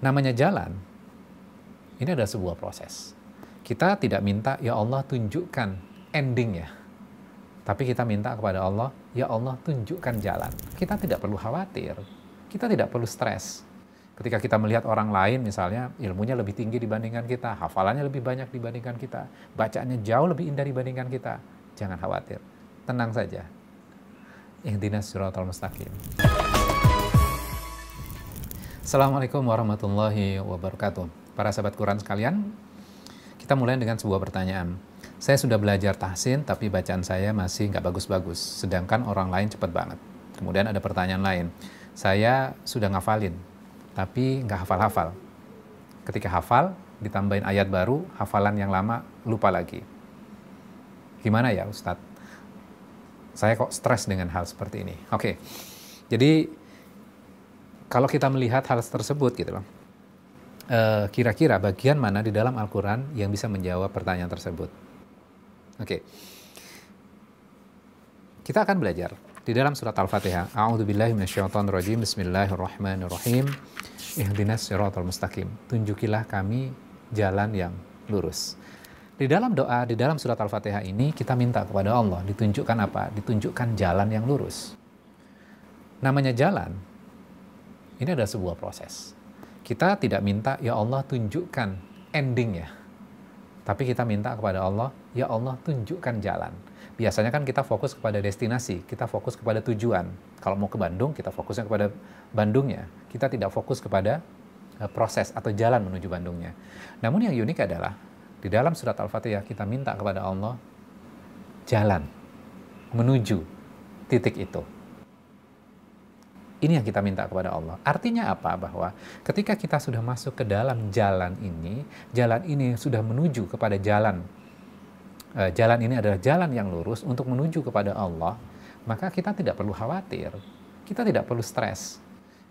Namanya jalan, ini adalah sebuah proses. Kita tidak minta, ya Allah tunjukkan endingnya. Tapi kita minta kepada Allah, ya Allah tunjukkan jalan. Kita tidak perlu khawatir, kita tidak perlu stres. Ketika kita melihat orang lain misalnya, ilmunya lebih tinggi dibandingkan kita, hafalannya lebih banyak dibandingkan kita, bacaannya jauh lebih indah dibandingkan kita, jangan khawatir, tenang saja. Ihdinas siratal mustaqim. Assalamualaikum warahmatullahi wabarakatuh. Para sahabat Quran sekalian, kita mulai dengan sebuah pertanyaan. Saya sudah belajar tahsin, tapi bacaan saya masih nggak bagus-bagus, sedangkan orang lain cepat banget. Kemudian ada pertanyaan lain. Saya sudah ngafalin, tapi nggak hafal-hafal. Ketika hafal, ditambahin ayat baru, hafalan yang lama lupa lagi. Gimana ya Ustadz? Saya kok stres dengan hal seperti ini. Oke, jadi kalau kita melihat hal tersebut gitu loh, kira-kira bagian mana di dalam Al-Quran yang bisa menjawab pertanyaan tersebut? Oke, kita akan belajar di dalam surat Al-Fatihah. A'udzubillahi minasyaitonirrajim. Bismillahirrahmanirrahim. Ihdinas siratal mustaqim. Tunjukilah kami jalan yang lurus. Di dalam doa, di dalam surat Al-Fatihah ini kita minta kepada Allah ditunjukkan apa? Ditunjukkan jalan yang lurus. Namanya jalan, ini adalah sebuah proses. Kita tidak minta, ya Allah tunjukkan endingnya. Tapi kita minta kepada Allah, ya Allah tunjukkan jalan. Biasanya kan kita fokus kepada destinasi, kita fokus kepada tujuan. Kalau mau ke Bandung, kita fokusnya kepada Bandungnya. Kita tidak fokus kepada proses atau jalan menuju Bandungnya. Namun yang unik adalah, di dalam surat Al-Fatihah kita minta kepada Allah jalan menuju titik itu. Ini yang kita minta kepada Allah. Artinya apa? Bahwa ketika kita sudah masuk ke dalam jalan ini sudah menuju kepada jalan ini adalah jalan yang lurus untuk menuju kepada Allah, maka kita tidak perlu khawatir, kita tidak perlu stres.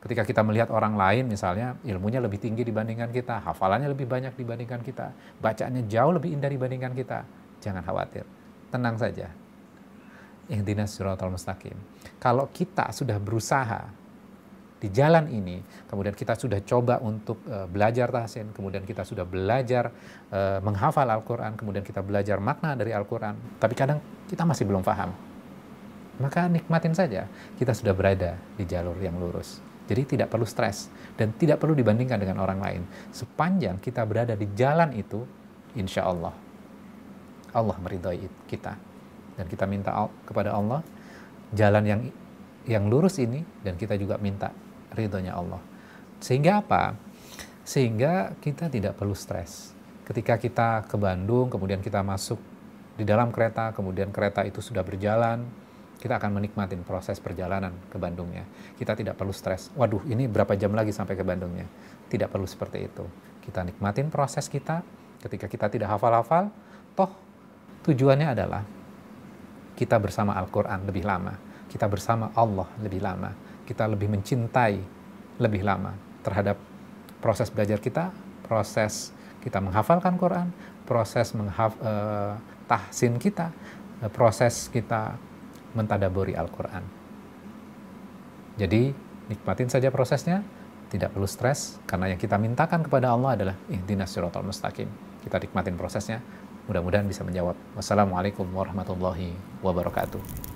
Ketika kita melihat orang lain misalnya, ilmunya lebih tinggi dibandingkan kita, hafalannya lebih banyak dibandingkan kita, bacaannya jauh lebih indah dibandingkan kita, jangan khawatir, tenang saja. Ihdinas siratal mustaqim. Kalau kita sudah berusaha di jalan ini, kemudian kita sudah coba untuk belajar tahsin, kemudian kita sudah belajar menghafal Al-Quran, kemudian kita belajar makna dari Al-Quran, tapi kadang kita masih belum paham, maka nikmatin saja, kita sudah berada di jalur yang lurus. Jadi tidak perlu stres, dan tidak perlu dibandingkan dengan orang lain. Sepanjang kita berada di jalan itu, insya Allah, Allah meridhai kita. Dan kita minta kepada Allah, jalan yang lurus ini, dan kita juga minta ridhonya Allah. Sehingga apa? Sehingga kita tidak perlu stres. Ketika kita ke Bandung, kemudian kita masuk di dalam kereta, kemudian kereta itu sudah berjalan, kita akan menikmati proses perjalanan ke Bandungnya. Kita tidak perlu stres. Waduh, ini berapa jam lagi sampai ke Bandungnya? Tidak perlu seperti itu. Kita nikmatin proses kita. Ketika kita tidak hafal-hafal, toh tujuannya adalah kita bersama Al-Quran lebih lama. Kita bersama Allah lebih lama. Kita lebih mencintai lebih lama terhadap proses belajar kita, proses kita menghafalkan Quran, proses tahsin kita, proses kita mentadaburi Al-Quran. Jadi nikmatin saja prosesnya, tidak perlu stres, karena yang kita mintakan kepada Allah adalah ihdinas siratal mustaqim. Kita nikmatin prosesnya, mudah-mudahan bisa menjawab. Wassalamualaikum warahmatullahi wabarakatuh.